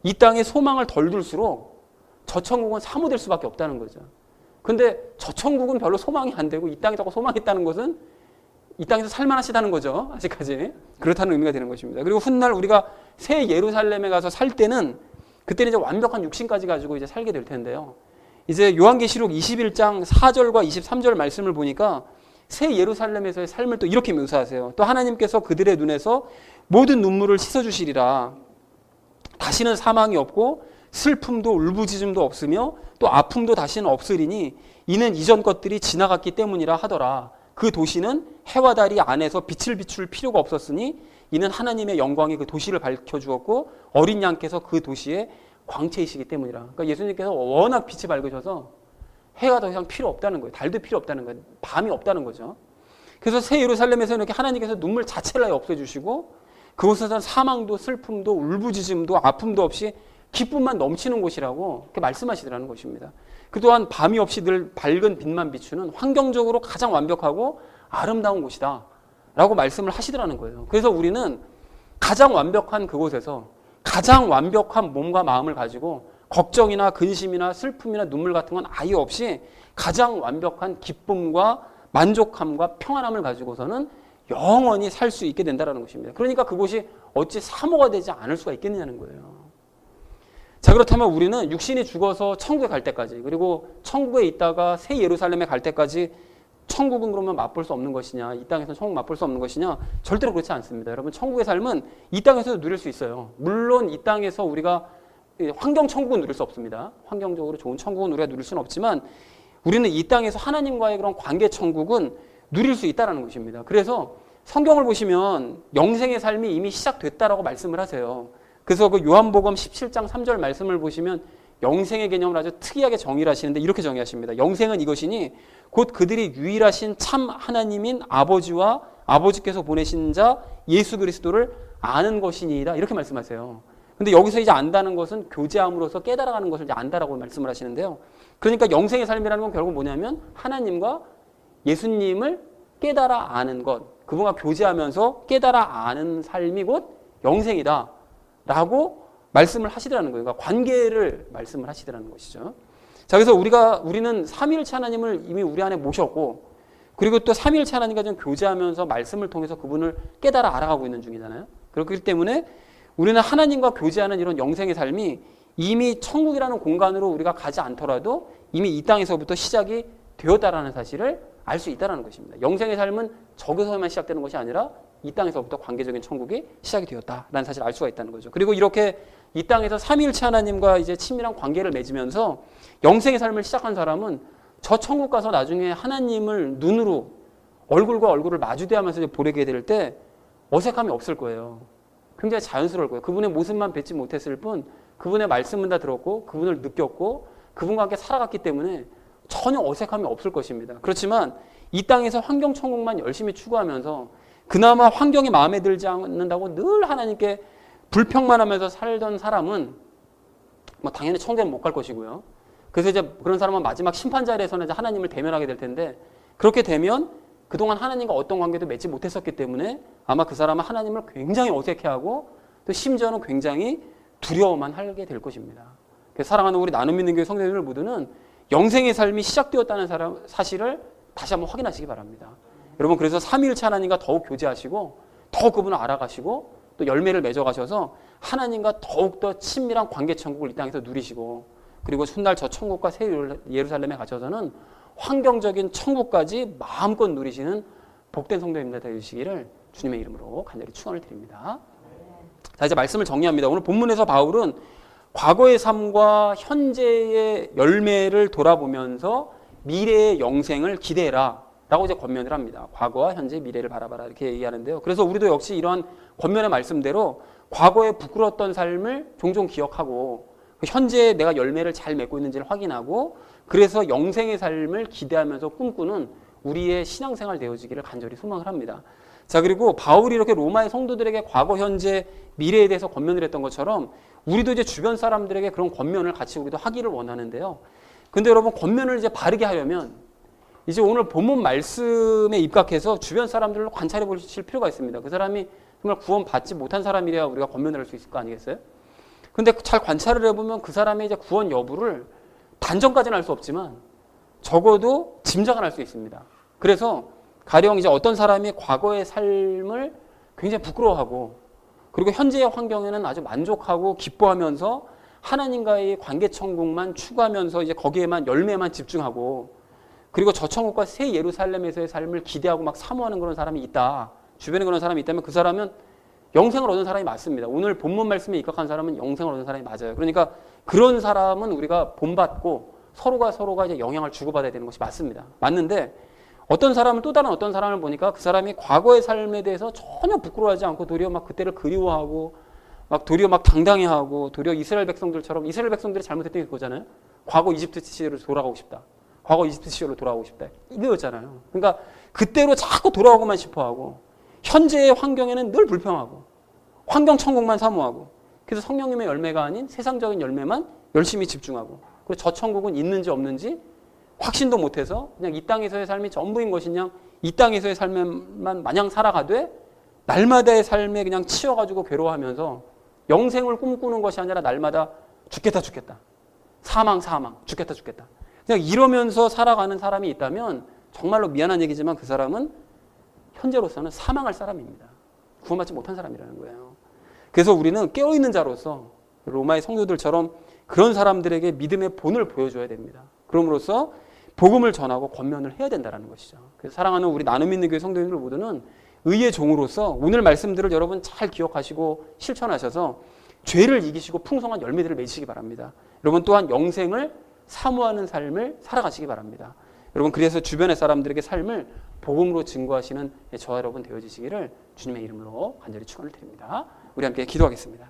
이 땅에 소망을 덜 둘수록 저 천국은 사모될 수밖에 없다는 거죠. 근데 저 천국은 별로 소망이 안 되고 이 땅에 자꾸 소망이 있다는 것은 이 땅에서 살만하시다는 거죠. 아직까지. 그렇다는 의미가 되는 것입니다. 그리고 훗날 우리가 새 예루살렘에 가서 살 때는 그때는 이제 완벽한 육신까지 가지고 이제 살게 될 텐데요. 이제 요한계시록 21장 4절과 23절 말씀을 보니까 새 예루살렘에서의 삶을 또 이렇게 묘사하세요. 또 하나님께서 그들의 눈에서 모든 눈물을 씻어주시리라. 다시는 사망이 없고 슬픔도 울부짖음도 없으며 또 아픔도 다시는 없으리니 이는 이전 것들이 지나갔기 때문이라 하더라. 그 도시는 해와 달이 안에서 빛을 비출 필요가 없었으니 이는 하나님의 영광이 그 도시를 밝혀주었고 어린 양께서 그 도시의 광채이시기 때문이라. 그러니까 예수님께서 워낙 빛이 밝으셔서 해가 더 이상 필요 없다는 거예요. 달도 필요 없다는 거예요. 밤이 없다는 거죠. 그래서 새 예루살렘에서 이렇게 하나님께서 눈물 자체를 없애주시고 그곳에서는 사망도 슬픔도 울부짖음도 아픔도 없이 기쁨만 넘치는 곳이라고 이렇게 말씀하시더라는 것입니다. 그동안 밤이 없이 늘 밝은 빛만 비추는 환경적으로 가장 완벽하고 아름다운 곳이다 라고 말씀을 하시더라는 거예요. 그래서 우리는 가장 완벽한 그곳에서 가장 완벽한 몸과 마음을 가지고 걱정이나 근심이나 슬픔이나 눈물 같은 건 아예 없이 가장 완벽한 기쁨과 만족함과 평안함을 가지고서는 영원히 살 수 있게 된다는 것입니다. 그러니까 그곳이 어찌 사모가 되지 않을 수가 있겠느냐는 거예요. 자, 그렇다면 우리는 육신이 죽어서 천국에 갈 때까지 그리고 천국에 있다가 새 예루살렘에 갈 때까지 천국은 그러면 맛볼 수 없는 것이냐, 이 땅에서는 천국 맛볼 수 없는 것이냐? 절대로 그렇지 않습니다. 여러분, 천국의 삶은 이 땅에서도 누릴 수 있어요. 물론 이 땅에서 우리가 환경 천국은 누릴 수 없습니다. 환경적으로 좋은 천국은 우리가 누릴 수는 없지만 우리는 이 땅에서 하나님과의 그런 관계 천국은 누릴 수 있다는 것입니다. 그래서 성경을 보시면 영생의 삶이 이미 시작됐다라고 말씀을 하세요. 그래서 그 요한복음 17장 3절 말씀을 보시면 영생의 개념을 아주 특이하게 정의를 하시는데 이렇게 정의하십니다. 영생은 이것이니 곧 그들이 유일하신 참 하나님인 아버지와 아버지께서 보내신 자 예수 그리스도를 아는 것이니이다. 이렇게 말씀하세요. 근데 여기서 이제 안다는 것은 교제함으로써 깨달아가는 것을 이제 안다라고 말씀을 하시는데요. 그러니까 영생의 삶이라는 건 결국 뭐냐면 하나님과 예수님을 깨달아 아는 것, 그분과 교제하면서 깨달아 아는 삶이 곧 영생이다 라고 말씀을 하시더라는 거예요. 그러니까 관계를 말씀을 하시더라는 것이죠. 자, 그래서 우리는 삼위일체 하나님을 이미 우리 안에 모셨고, 그리고 또 삼위일체 하나님과 좀 교제하면서 말씀을 통해서 그분을 깨달아 알아가고 있는 중이잖아요. 그렇기 때문에 우리는 하나님과 교제하는 이런 영생의 삶이 이미 천국이라는 공간으로 우리가 가지 않더라도 이미 이 땅에서부터 시작이 되었다라는 사실을 알 수 있다는 것입니다. 영생의 삶은 저기서만 시작되는 것이 아니라 이 땅에서부터 관계적인 천국이 시작이 되었다라는 사실을 알 수가 있다는 거죠. 그리고 이렇게 이 땅에서 삼위일체 하나님과 이제 친밀한 관계를 맺으면서 영생의 삶을 시작한 사람은 저 천국 가서 나중에 하나님을 눈으로 얼굴과 얼굴을 마주대하면서 이제 보게 될 때 어색함이 없을 거예요. 굉장히 자연스러울 거예요. 그분의 모습만 뵙지 못했을 뿐 그분의 말씀은 다 들었고 그분을 느꼈고 그분과 함께 살아갔기 때문에 전혀 어색함이 없을 것입니다. 그렇지만 이 땅에서 환경 천국만 열심히 추구하면서 그나마 환경이 마음에 들지 않는다고 늘 하나님께 불평만 하면서 살던 사람은 뭐 당연히 천국에 못 갈 것이고요. 그래서 이제 그런 사람은 마지막 심판 자리에서는 이제 하나님을 대면하게 될 텐데 그렇게 되면 그동안 하나님과 어떤 관계도 맺지 못했었기 때문에 아마 그 사람은 하나님을 굉장히 어색해하고 또 심지어는 굉장히 두려워만 하게 될 것입니다. 그래서 사랑하는 우리 나눔 믿는 교회 성도님들 모두는 영생의 삶이 시작되었다는 사실을 다시 한번 확인하시기 바랍니다. 여러분, 그래서 삼위일체 하나님과 더욱 교제하시고 더 그분을 알아가시고 또 열매를 맺어가셔서 하나님과 더욱더 친밀한 관계 천국을 이 땅에서 누리시고 그리고 훗날 저 천국과 새 예루살렘에 가셔서는 환경적인 천국까지 마음껏 누리시는 복된 성도님들 되시기를 주님의 이름으로 간절히 축원을 드립니다. 자, 이제 말씀을 정리합니다. 오늘 본문에서 바울은 과거의 삶과 현재의 열매를 돌아보면서 미래의 영생을 기대해라 라고 이제 권면을 합니다. 과거와 현재, 미래를 바라봐라 이렇게 얘기하는데요. 그래서 우리도 역시 이러한 권면의 말씀대로 과거에 부끄러웠던 삶을 종종 기억하고 현재에 내가 열매를 잘 맺고 있는지를 확인하고 그래서 영생의 삶을 기대하면서 꿈꾸는 우리의 신앙생활 되어지기를 간절히 소망을 합니다. 자, 그리고 바울이 이렇게 로마의 성도들에게 과거, 현재, 미래에 대해서 권면을 했던 것처럼 우리도 이제 주변 사람들에게 그런 권면을 같이 우리도 하기를 원하는데요. 근데 여러분, 권면을 이제 바르게 하려면 이제 오늘 본문 말씀에 입각해서 주변 사람들로 관찰해 보실 필요가 있습니다. 그 사람이 정말 구원 받지 못한 사람이래야 우리가 권면을 할 수 있을 거 아니겠어요? 근데 잘 관찰을 해보면 그 사람의 이제 구원 여부를 단정까지는 알 수 없지만 적어도 짐작은 할 수 있습니다. 그래서 가령 이제 어떤 사람이 과거의 삶을 굉장히 부끄러워하고 그리고 현재의 환경에는 아주 만족하고 기뻐하면서 하나님과의 관계 천국만 추구하면서 이제 거기에만 열매만 집중하고 그리고 저 천국과 새 예루살렘에서의 삶을 기대하고 막 사모하는 그런 사람이 있다. 주변에 그런 사람이 있다면 그 사람은 영생을 얻은 사람이 맞습니다. 오늘 본문 말씀에 입각한 사람은 영생을 얻은 사람이 맞아요. 그러니까 그런 사람은 우리가 본받고 서로가 이제 영향을 주고받아야 되는 것이 맞습니다. 맞는데 어떤 사람은 또 다른 어떤 사람을 보니까 그 사람이 과거의 삶에 대해서 전혀 부끄러워하지 않고 도리어 막 그때를 그리워하고 막 도리어 막 당당해하고 도리어 이스라엘 백성들처럼 이스라엘 백성들이 잘못했던 게 그거잖아요. 과거 이집트 시절로 돌아가고 싶다. 과거 이집트 시절로 돌아가고 싶다. 이거였잖아요. 그러니까 그때로 자꾸 돌아가고만 싶어하고 현재의 환경에는 늘 불평하고 환경 천국만 사모하고 그래서 성령님의 열매가 아닌 세상적인 열매만 열심히 집중하고 그리고 저 천국은 있는지 없는지 확신도 못해서 그냥 이 땅에서의 삶이 전부인 것이냐 이 땅에서의 삶만 마냥 살아가되 날마다의 삶에 그냥 치여가지고 괴로워하면서 영생을 꿈꾸는 것이 아니라 날마다 죽겠다 사망 죽겠다 그냥 이러면서 살아가는 사람이 있다면 정말로 미안한 얘기지만 그 사람은 현재로서는 사망할 사람입니다. 구원받지 못한 사람이라는 거예요. 그래서 우리는 깨어있는 자로서 로마의 성도들처럼 그런 사람들에게 믿음의 본을 보여줘야 됩니다. 그럼으로써 복음을 전하고 권면을 해야 된다는 것이죠. 그래서 사랑하는 우리 나눔 있는 교회 성도님들 모두는 의의 종으로서 오늘 말씀들을 여러분 잘 기억하시고 실천하셔서 죄를 이기시고 풍성한 열매들을 맺으시기 바랍니다. 여러분 또한 영생을 사모하는 삶을 살아가시기 바랍니다. 여러분 그래서 주변의 사람들에게 삶을 복음으로 증거하시는 저와 여러분 되어지시기를 주님의 이름으로 간절히 축원을 드립니다. 우리 함께 기도하겠습니다.